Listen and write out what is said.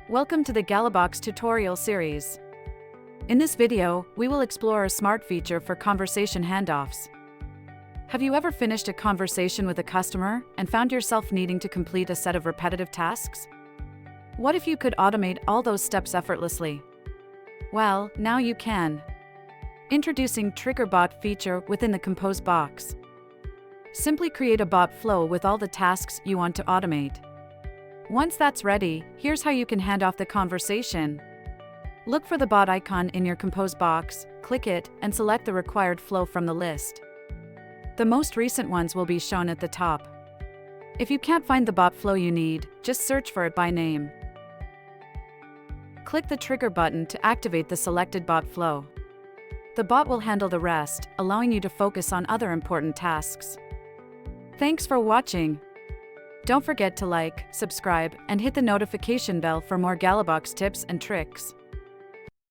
Welcome to the Gallabox tutorial series. In this video, we will explore a smart feature for conversation handoffs. Have you ever finished a conversation with a customer and found yourself needing to complete a set of repetitive tasks? What if you could automate all those steps effortlessly? Well, now you can. Introducing Trigger Bot feature within the Compose box. Simply create a bot flow with all the tasks you want to automate. Once that's ready, here's how you can hand off the conversation. Look for the bot icon in your Compose box, click it, and select the required flow from the list. The most recent ones will be shown at the top. If you can't find the bot flow you need, just search for it by name. Click the trigger button to activate the selected bot flow. The bot will handle the rest, allowing you to focus on other important tasks. Thanks for watching. Don't forget to like, subscribe, and hit the notification bell for more Gallabox tips and tricks.